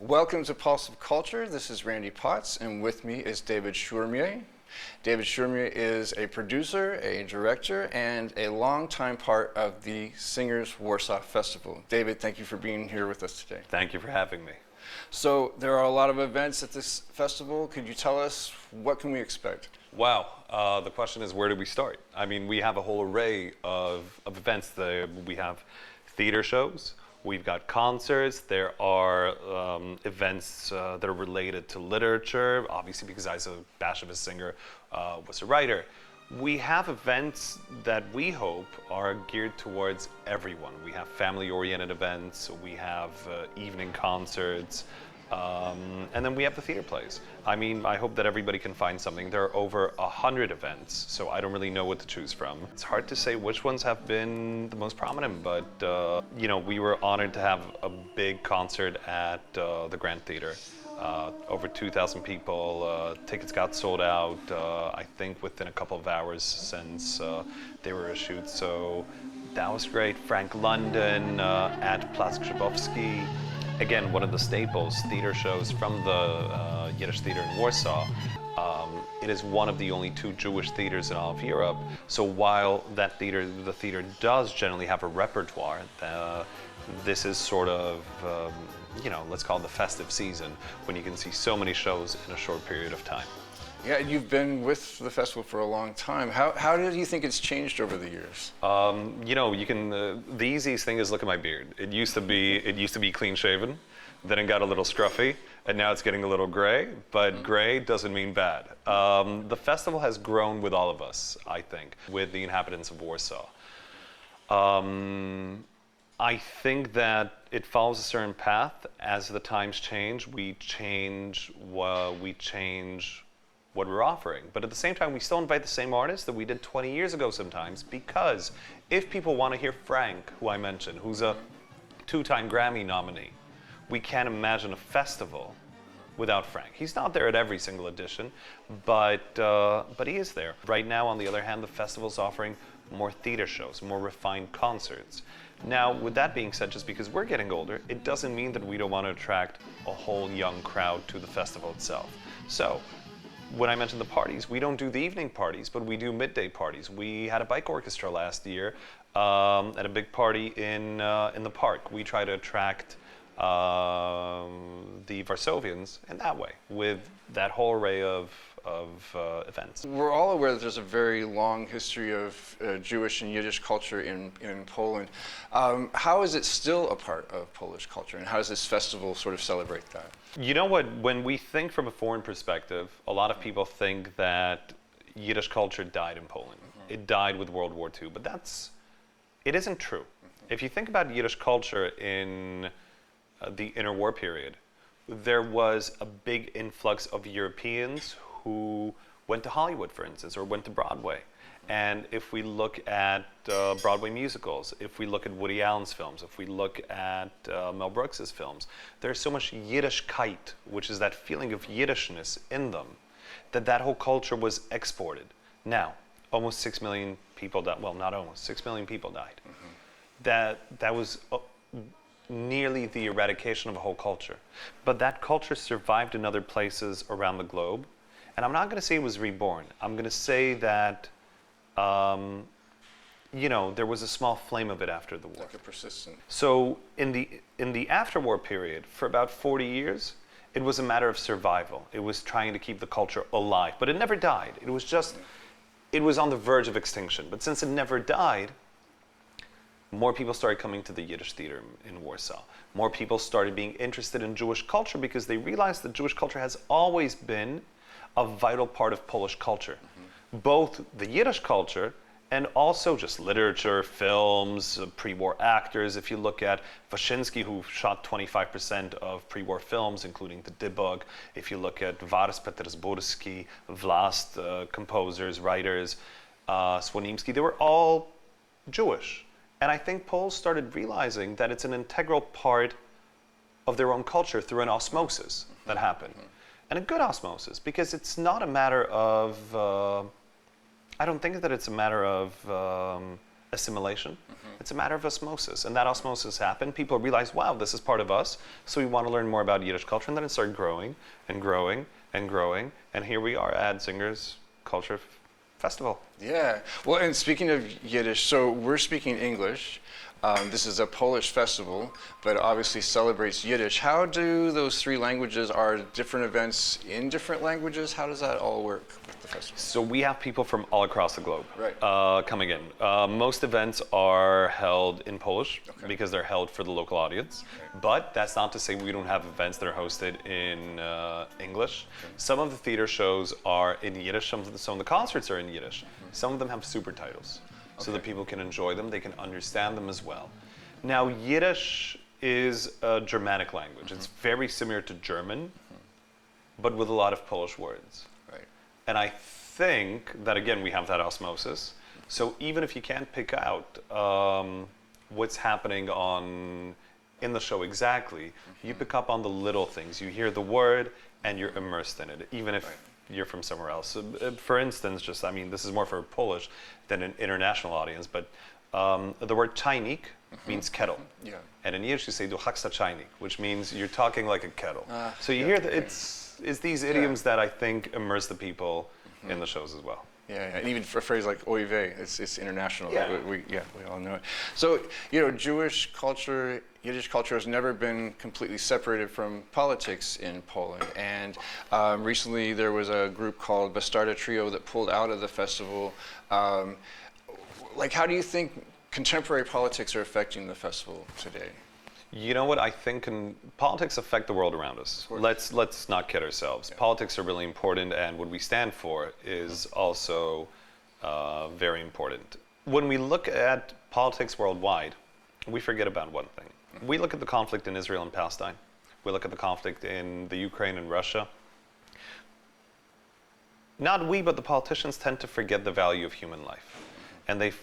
Welcome to Pulse of Culture. This is Randy Potts, and with me is Dawid Szurmiej. Dawid Szurmiej is a producer, a director, and a longtime part of the Singers Warsaw Festival. Dawid, thank you for being here with us today. Thank you for having me. So there are a lot of events at this festival. Could you tell us what can we expect? Wow, the question is, where do we start? I mean, we have a whole array of events. We have theater shows, we've got concerts, there are events that are related to literature, obviously because I was a Bashevist singer, was a writer. We have events that we hope are geared towards everyone. We have family-oriented events, we have evening concerts, and then we have the theater plays. I mean, I hope that everybody can find something. There are over 100 events, so I don't really know what to choose from. It's hard to say which ones have been the most prominent, but you know, we were honored to have a big concert at the Grand Theater. Over 2,000 people, tickets got sold out, I think within a couple of hours since they were issued, so that was great. Frank London at Plac Grzybowski. Again, one of the staples, theater shows from the Yiddish theater in Warsaw. It is one of the only 2 Jewish theaters in all of Europe. So while the theater does generally have a repertoire, this is sort of, you know, let's call it the festive season, when you can see so many shows in a short period of time. Yeah, you've been with the festival for a long time. How do you think it's changed over the years? You know, you can. The easiest thing is look at my beard. It used to be clean shaven, then it got a little scruffy, and now it's getting a little gray. But gray doesn't mean bad. The festival has grown with all of us, I think, with the inhabitants of Warsaw. I think that it follows a certain path. As the times change, we change what we're offering. But at the same time, we still invite the same artists that we did 20 years ago sometimes, because if people want to hear Frank, who I mentioned, who's a 2-time Grammy nominee, we can't imagine a festival without Frank. He's not there at every single edition, but he is there. Right now, on the other hand, the festival's offering more theater shows, more refined concerts. Now, with that being said, just because we're getting older, it doesn't mean that we don't want to attract a whole young crowd to the festival itself. So, when I mentioned the parties, we don't do the evening parties, but we do midday parties. We had a bike orchestra last year at a big party in the park. We try to attract the Varsovians in that way, with that whole array of events. We're all aware that there's a very long history of Jewish and Yiddish culture in Poland. How is it still a part of Polish culture, and how does this festival sort of celebrate that? You know what, when we think from a foreign perspective, a lot of people think that Yiddish culture died in Poland. It died with World War II, but it isn't true. If you think about Yiddish culture in the interwar period, there was a big influx of Europeans who went to Hollywood, for instance, or went to Broadway. And if we look at Broadway musicals, if we look at Woody Allen's films, if we look at Mel Brooks's films, there's so much Yiddishkeit, which is that feeling of Yiddishness in them, that whole culture was exported. Now, almost 6 million people died. Well, not almost, 6 million people died. That was nearly the eradication of a whole culture. But that culture survived in other places around the globe. And I'm not going to say it was reborn. I'm going to say that, you know, there was a small flame of it after the war. Like a persistent. So in the afterwar period, for about 40 years, it was a matter of survival. It was trying to keep the culture alive, but it never died. It was just, it was on the verge of extinction. But since it never died, more people started coming to the Yiddish theater in Warsaw. More people started being interested in Jewish culture because they realized that Jewish culture has always been a vital part of Polish culture. Both the Yiddish culture and also just literature, films, pre-war actors. If you look at Wyszynski, who shot 25% of pre-war films, including the Dybok. If you look at Warsaw, Petersburski, Vlast, composers, writers, Słonimski, they were all Jewish. And I think Poles started realizing that it's an integral part of their own culture through an osmosis that happened. And a good osmosis, because it's not a matter of, I don't think that it's a matter of assimilation. It's a matter of osmosis, and that osmosis happened. People realized, wow, this is part of us, so we want to learn more about Yiddish culture, and then it started growing and growing and growing, and here we are at Singers Culture Festival. Yeah. Well, and speaking of Yiddish, so we're speaking English. This is a Polish festival, but obviously celebrates Yiddish. How do those three languages, are different events in different languages? How does that all work with the festival? So we have people from all across the globe Right. coming in. Most events are held in Polish because they're held for the local audience. Okay. But that's not to say we don't have events that are hosted in English. Some of the theater shows are in Yiddish. Some of the concerts are in Yiddish. Some of them have super titles, so that people can enjoy them, they can understand them as well. Now, Yiddish is a Germanic language. It's very similar to German, but with a lot of Polish words. Right. And I think that, again, we have that osmosis. So even if you can't pick out what's happening in the show exactly, you pick up on the little things. You hear the word and you're immersed in it, even if you're from somewhere else. For instance, this is more for Polish than an international audience, but the word czajnik means kettle. Yeah. And in Yiddish you say du hakst a czajnik, which means you're talking like a kettle. So you hear that it's these idioms that I think immerse the people in the shows as well. Yeah, and even for a phrase like oy vey, it's international. Yeah. We all know it. So, Jewish culture, Yiddish culture has never been completely separated from politics in Poland. And recently there was a group called Bastarda Trio that pulled out of the festival. How do you think contemporary politics are affecting the festival today? You know what? I think politics affect the world around us. Let's not kid ourselves. Yeah. Politics are really important, and what we stand for is also very important. When we look at politics worldwide, we forget about one thing. We look at the conflict in Israel and Palestine. We look at the conflict in the Ukraine and Russia. Not we, but the politicians tend to forget the value of human life. And they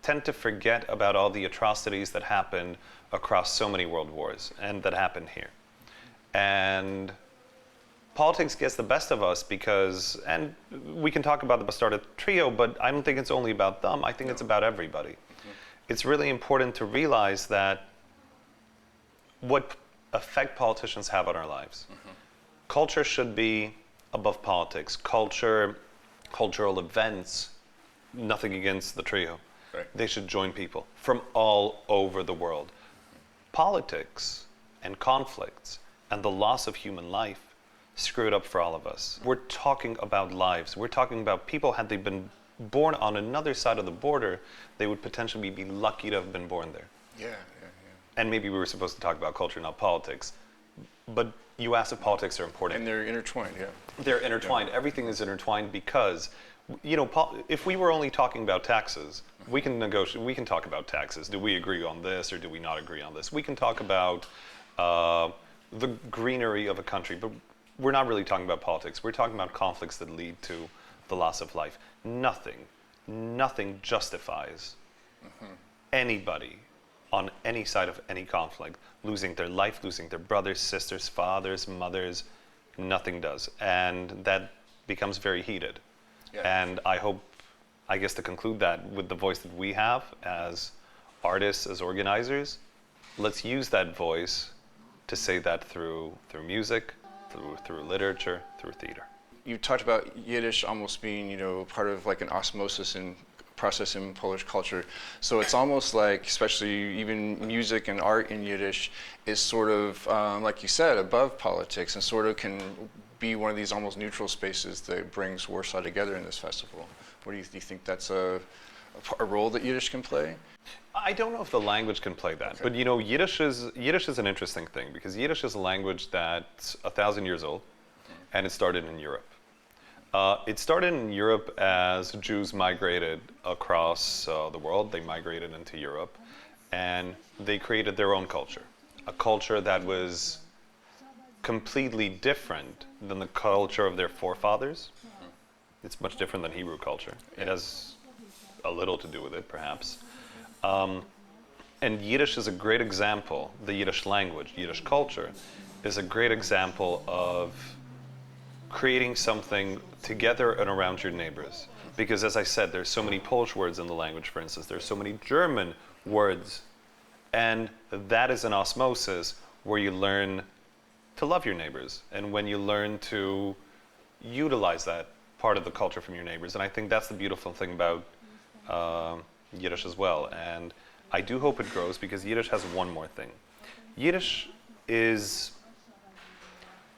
tend to forget about all the atrocities that happened across so many world wars and that happened here. And politics gets the best of us because, and we can talk about the Bastarda Trio, but I don't think it's only about them. I think it's about everybody. It's really important to realize that what effect politicians have on our lives. Culture should be above politics. Cultural events, nothing against the trio. Right. They should join people from all over the world. Politics and conflicts and the loss of human life screw it up for all of us. We're talking about lives. We're talking about people, had they been born on another side of the border, they would potentially be lucky to have been born there. Yeah. And maybe we were supposed to talk about culture, not politics. But you asked if politics are important. And they're intertwined, yeah. They're intertwined. Yeah. Everything is intertwined because, if we were only talking about taxes, we can negotiate. We can talk about taxes. Do we agree on this or do we not agree on this? We can talk about the greenery of a country, but we're not really talking about politics. We're talking about conflicts that lead to the loss of life. Nothing justifies anybody on any side of any conflict losing their life, losing their brothers, sisters, fathers, mothers. Nothing does, and that becomes very heated. Yeah. And I guess to conclude that with the voice that we have as artists, as organizers, let's use that voice to say that through music, through literature, through theater. You talked about Yiddish almost being, part of like an osmosis and process in Polish culture. So it's almost like, especially even music and art in Yiddish, is sort of, like you said, above politics and sort of can be one of these almost neutral spaces that brings Warsaw together in this festival. What do you think that's a role that Yiddish can play? I don't know if the language can play that, but Yiddish is an interesting thing because Yiddish is a language that's 1,000 years old, and it started in Europe. It started in Europe as Jews migrated across the world. They migrated into Europe, and they created their own culture, a culture that was completely different than the culture of their forefathers. It's much different than Hebrew culture. It has a little to do with it, perhaps. And Yiddish is a great example, the Yiddish language, Yiddish culture, is a great example of creating something together and around your neighbors. Because as I said, there's so many Polish words in the language, for instance. There's so many German words. And that is an osmosis where you learn to love your neighbors. And when you learn to utilize that part of the culture from your neighbors. And I think that's the beautiful thing about Yiddish as well. And I do hope it grows because Yiddish has one more thing. Yiddish is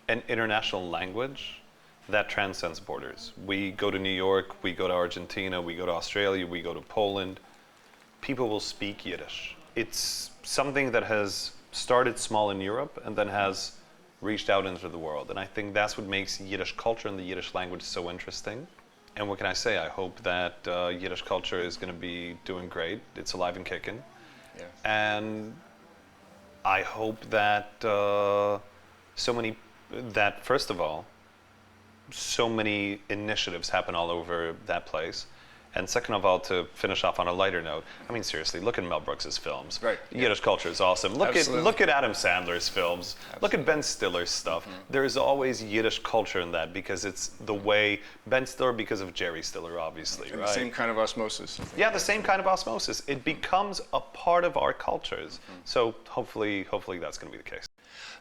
an international language that transcends borders. We go to New York, we go to Argentina, we go to Australia, we go to Poland. People will speak Yiddish. It's something that has started small in Europe and then has reached out into the world. And I think that's what makes Yiddish culture and the Yiddish language so interesting. And what can I say? I hope that Yiddish culture is going to be doing great. It's alive and kicking. Yeah. And I hope that first of all, so many initiatives happen all over that place. And second of all, to finish off on a lighter note, I mean, seriously, look at Mel Brooks's films. Right. Yiddish culture is awesome. Look at Adam Sandler's films. Absolutely. Look at Ben Stiller's stuff. There's always Yiddish culture in that because it's the way Ben Stiller, because of Jerry Stiller, obviously, And right? the same kind of osmosis. Yeah, the same kind of osmosis. It becomes a part of our cultures. So hopefully that's going to be the case.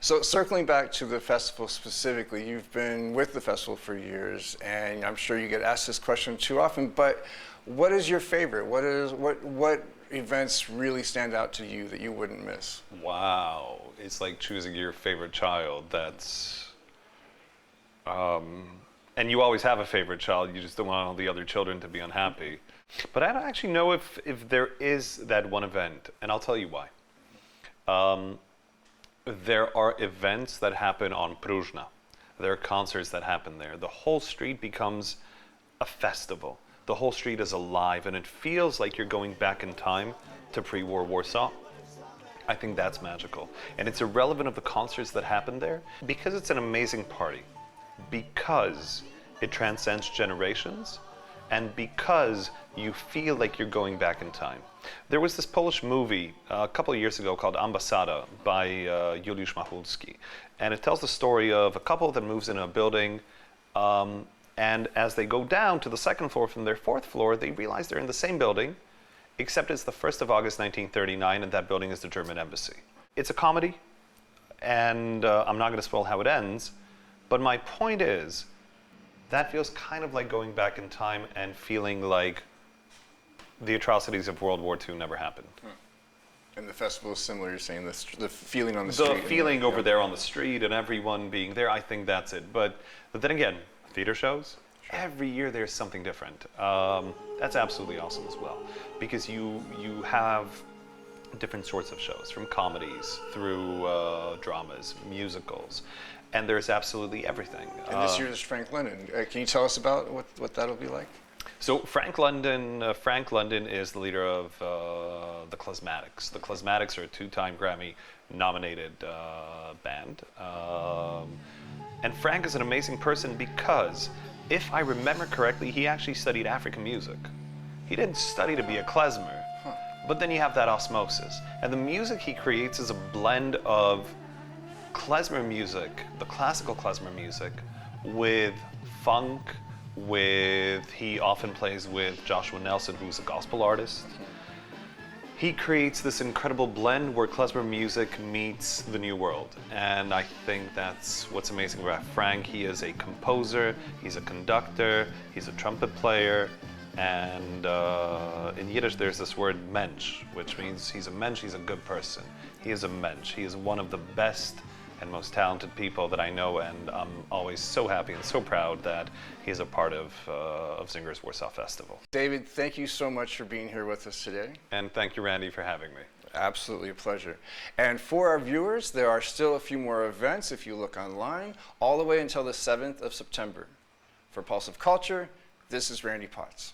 So circling back to the festival specifically, you've been with the festival for years, and I'm sure you get asked this question too often, but what is your favorite? What events really stand out to you that you wouldn't miss? Wow, it's like choosing your favorite child. That's, and you always have a favorite child, you just don't want all the other children to be unhappy. But I don't actually know if there is that one event, and I'll tell you why. There are events that happen on Pruzna. There are concerts that happen there. The whole street becomes a festival. The whole street is alive, and it feels like you're going back in time to pre-war Warsaw. I think that's magical. And it's irrelevant of the concerts that happen there because it's an amazing party, because it transcends generations, and because you feel like you're going back in time. There was this Polish movie a couple of years ago called Ambasada by Juliusz Machulski. And it tells the story of a couple that moves in a building, and as they go down to the second floor from their fourth floor, they realize they're in the same building, except it's the 1st of August 1939, and that building is the German embassy. It's a comedy, and I'm not going to spoil how it ends, but my point is, that feels kind of like going back in time and feeling like the atrocities of World War II never happened. And the festival is similar, you're saying, the feeling on the The street. feeling over there on the street and everyone being there, I think that's it. But then again, theater shows, every year there's something different. That's absolutely awesome as well. Because you have different sorts of shows, from comedies through dramas, musicals, and there's absolutely everything. And this year is Frank London. Can you tell us about what that'll be like? So Frank London is the leader of the Klezmatics. The Klezmatics are a 2-time Grammy-nominated band. And Frank is an amazing person because, if I remember correctly, he actually studied African music. He didn't study to be a klezmer, but then you have that osmosis. And the music he creates is a blend of klezmer music, the classical klezmer music, with funk, he often plays with Joshua Nelson, who's a gospel artist. He creates this incredible blend where klezmer music meets the new world. And I think that's what's amazing about Frank. He is a composer, he's a conductor, he's a trumpet player, and in Yiddish there's this word mensch, which means he's a mensch, he's a good person. He is a mensch. He is one of the best and most talented people that I know, and I'm always so happy and so proud that he's a part of Zinger's Warsaw Festival. David, thank you so much for being here with us today. And thank you, Randy, for having me. Absolutely a pleasure. And for our viewers, there are still a few more events if you look online, all the way until the 7th of September. For Pulse of Culture, this is Randy Potts.